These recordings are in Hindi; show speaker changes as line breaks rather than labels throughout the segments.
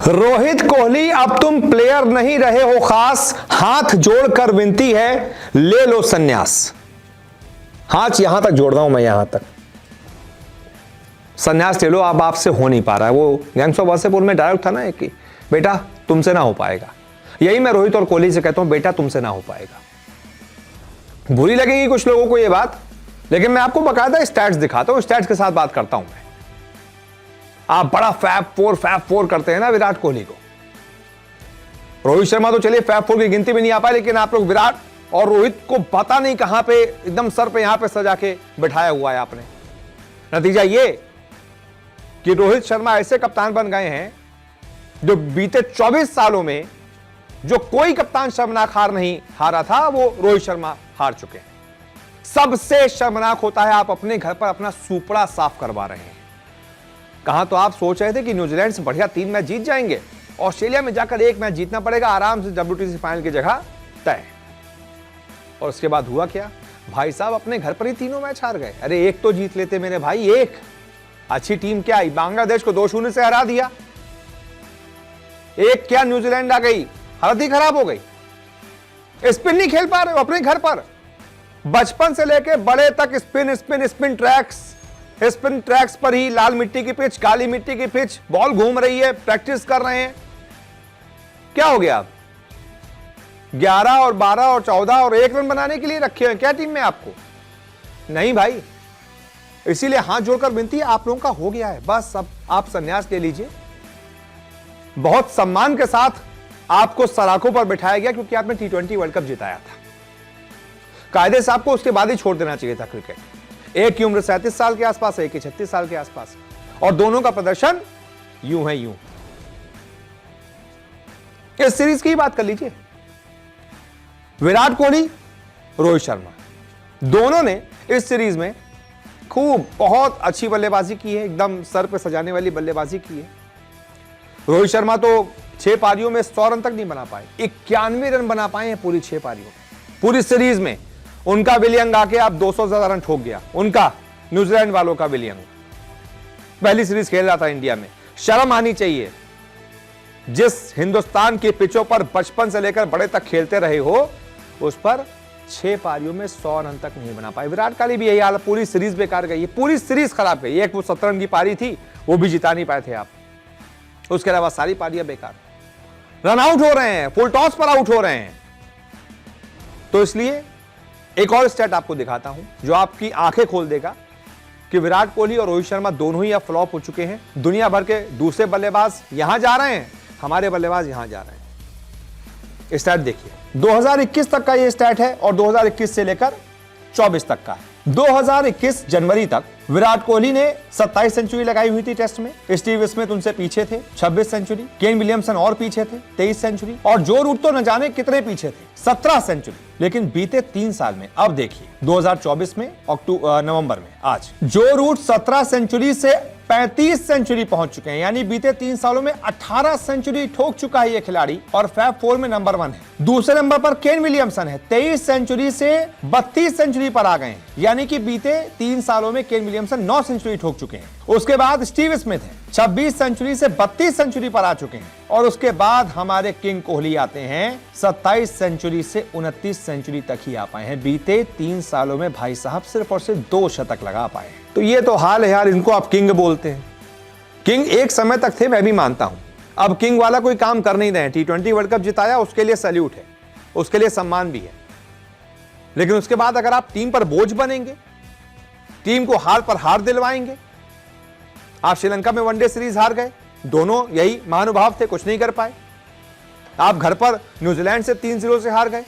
रोहित कोहली अब तुम प्लेयर नहीं रहे हो खास, हाथ जोड़कर विनती है ले लो संन्यास। हाथ यहां तक जोड़ रहा हूं मैं, यहां तक संन्यास ले लो, अब आपसे हो नहीं पा रहा है। वो गैंग्स ऑफ वासेपुर में डायलॉग था ना एक कि बेटा तुमसे ना हो पाएगा। यही मैं रोहित और कोहली से कहता हूं, बेटा तुमसे ना हो पाएगा। बुरी लगेगी कुछ लोगों को ये बात, लेकिन मैं आपको बकायदा स्टैट्स दिखाता हूं, स्टैट्स के साथ बात करता हूं मैं। आप बड़ा फैब फोर करते हैं ना विराट कोहली को। रोहित शर्मा तो चलिए फैब फोर की गिनती में नहीं आ पाए, लेकिन आप लोग विराट और रोहित को पता नहीं कहां पे एकदम सर पे यहां पे सजा के बिठाया हुआ है आपने। नतीजा ये कि रोहित शर्मा ऐसे कप्तान बन गए हैं जो बीते 24 सालों में जो कोई कप्तान शर्मनाक हार नहीं हारा था, वो रोहित शर्मा हार चुके हैं। सबसे शर्मनाक होता है आप अपने घर पर अपना सुपड़ा साफ करवा रहे हैं। कहां तो आप सोच रहे थे कि न्यूजीलैंड से बढ़िया 3 मैच जीत जाएंगे, ऑस्ट्रेलिया में जाकर 1 मैच जीतना पड़ेगा, आराम से WTC फाइनल की जगह तय। और उसके बाद हुआ क्या भाई साहब, अपने घर पर ही तीनों मैच हार गए। अरे एक तो जीत लेते मेरे भाई, एक अच्छी टीम क्या आई, बांग्लादेश को 2-0 से हरा दिया। एक क्या न्यूजीलैंड आ गई, हालत ही खराब हो गई। स्पिन नहीं खेल पा रहे हो अपने घर पर, बचपन से लेके बड़े तक spin spin spin tracks, spin tracks पर ही लाल मिट्टी की पिच, काली मिट्टी की पिच, बॉल घूम रही है, प्रैक्टिस कर रहे हैं। क्या हो गया, 11 और 12 और 14 और 1 रन बनाने के लिए रखे हैं क्या टीम में आपको? नहीं भाई, इसीलिए हाथ जोड़कर विनती है, आप लोगों का हो गया है, बस अब आप संन्यास ले लीजिए। बहुत सम्मान के साथ आपको सराखों पर बिठाया गया क्योंकि आपने T20 वर्ल्ड कप जिताया था। कायदे से आपको उसके बाद ही छोड़ देना चाहिए था क्रिकेट। एक की उम्र 37 साल के आसपास है, एक की 36 साल के आसपास, और दोनों का प्रदर्शन यूं है यूं। इस सीरीज की बात कर लीजिए, विराट कोहली, रोहित शर्मा, दोनों ने इस सीरीज में खूब बहुत अच्छी बल्लेबाजी की है, एकदम सर पे सजाने वाली बल्लेबाजी की है। रोहित शर्मा तो 6 पारियों में 100 रन तक नहीं बना पाए, 91 रन बना पाए हैं पूरी 6 पारियों में। पूरी सीरीज में उनका विलियंग आके आप 200 ज्यादा रन ठोक गया, उनका न्यूजीलैंड वालों का विलियंग। पहली सीरीज खेल रहा था इंडिया में, शर्म आनी चाहिए। जिस हिंदुस्तान की पिचों पर बचपन से लेकर बड़े तक खेलते रहे हो, उस पर 6 पारियों में 100 रन तक नहीं बना पाए। विराट कोहली भी यही हाल, पूरी सीरीज बेकार गई, पूरी सीरीज खराब गई। एक वो 17 रन की पारी थी, वो भी जिता नहीं पाए थे आप, उसके अलावा सारी पारियां बेकार। रन आउट हो रहे हैं, फुल टॉस पर आउट हो रहे हैं। तो इसलिए एक और स्टैट आपको दिखाता हूं जो आपकी आंखें खोल देगा कि विराट कोहली और रोहित शर्मा दोनों ही अब फ्लॉप हो चुके हैं। दुनिया भर के दूसरे बल्लेबाज यहां जा रहे हैं, हमारे बल्लेबाज यहां जा रहे हैं। स्टैट देखिए, 2021 तक का ये स्टैट है और 2021 से लेकर 24 तक का है। 2021 जनवरी तक विराट कोहली ने 27 सेंचुरी लगाई हुई थी टेस्ट में, स्टीव स्मिथ उनसे पीछे थे 26 सेंचुरी, केन विलियमसन और पीछे थे 23 सेंचुरी, और जो रूट तो न जाने कितने पीछे थे 17 सेंचुरी। लेकिन बीते 3 साल में, अब देखिए 2024 में नवंबर में आज जो रूट 17 सेंचुरी से 35 सेंचुरी पहुंच चुके हैं, यानी बीते 3 सालों में 18 सेंचुरी ठोक चुका है ये खिलाड़ी, और फैब 4 में नंबर 1 है। दूसरे नंबर पर केन विलियमसन है, 23 सेंचुरी से 32 सेंचुरी पर आ गए हैं, यानी कि बीते 3 सालों में केन विलियमसन 9 सेंचुरी ठोक चुके हैं। उसके बाद स्टीव स्मिथ है, 26 सेंचुरी से 32 सेंचुरी पर आ चुके हैं, और उसके बाद हमारे किंग कोहली आते हैं, 27 सेंचुरी से 29 सेंचुरी तक ही आ पाए हैं बीते 3 सालों में। भाई साहब सिर्फ और सिर्फ 2 शतक लगा पाए। तो ये तो हाल है यार, इनको आप किंग बोलते हैं। किंग एक समय तक थे, मैं भी मानता हूं, अब किंग वाला कोई काम कर नहीं रहे हैं। T20 वर्ल्ड कप जिताया, उसके लिए सैल्यूट है, उसके लिए सम्मान भी है, लेकिन उसके बाद अगर आप टीम पर बोझ बनेंगे, टीम को हार पर हार दिलवाएंगे। आप श्रीलंका में वनडे सीरीज हार गए, दोनों यही महानुभाव थे, कुछ नहीं कर पाए। आप घर पर न्यूजीलैंड से 3-0 से हार गए,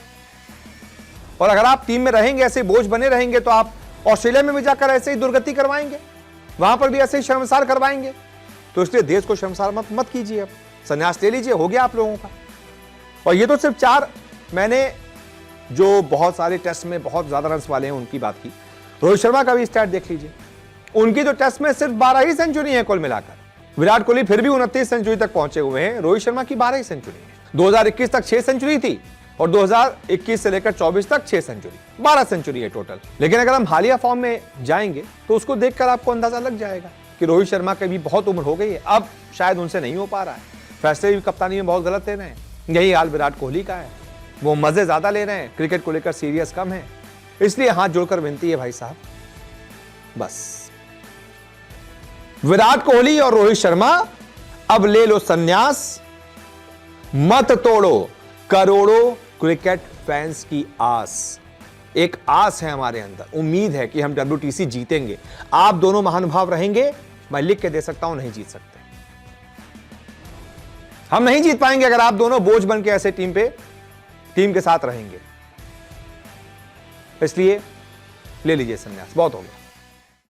और अगर आप टीम में रहेंगे, ऐसे बोझ बने रहेंगे, तो आप ऑस्ट्रेलिया में भी जाकर ऐसे ही दुर्गति करवाएंगे, वहां पर भी ऐसे ही शर्मसार करवाएंगे। तो इसलिए देश को शर्मसार मत कीजिए, अब संन्यास ले लीजिए, हो गया आप लोगों का। और ये तो सिर्फ 4, मैंने जो बहुत सारे टेस्ट में बहुत ज्यादा रन वाले हैं उनकी बात की। रोहित शर्मा का भी स्टैट देख लीजिए, उनकी तो टेस्ट में सिर्फ 12 ही सेंचुरी है कुल मिलाकर। विराट कोहली फिर भी 29 सेंचुरी तक पहुंचे हुए हैं, रोहित शर्मा की 12 ही सेंचुरी है। 2021 तक 6 सेंचुरी थी, और 2021 से लेकर 24 तक 6 सेंचुरी, 12 सेंचुरी है टोटल। लेकिन अगर हम हालिया फॉर्म में जाएंगे तो उसको देखकर आपको अंदाजा लग जाएगा कि रोहित शर्मा की भी बहुत उम्र हो गई है, अब शायद उनसे नहीं हो पा रहा है। फैसले भी कप्तानी में बहुत गलत ले रहे हैं। यही हाल विराट कोहली का है, वो मजे ज्यादा ले रहे हैं, क्रिकेट को लेकर सीरियस कम है। इसलिए हाथ जोड़कर विनती है भाई साहब, बस विराट कोहली और रोहित शर्मा अब ले लो संन्यास, मत तोड़ो करोड़ों क्रिकेट फैंस की आस। एक आस है हमारे अंदर, उम्मीद है कि हम WTC जीतेंगे। आप दोनों महानुभाव रहेंगे, मैं लिख के दे सकता हूं, नहीं जीत सकते। हम नहीं जीत पाएंगे अगर आप दोनों बोझ बन के ऐसे टीम के साथ रहेंगे। इसलिए ले लीजिए संन्यास, बहुत हो गया।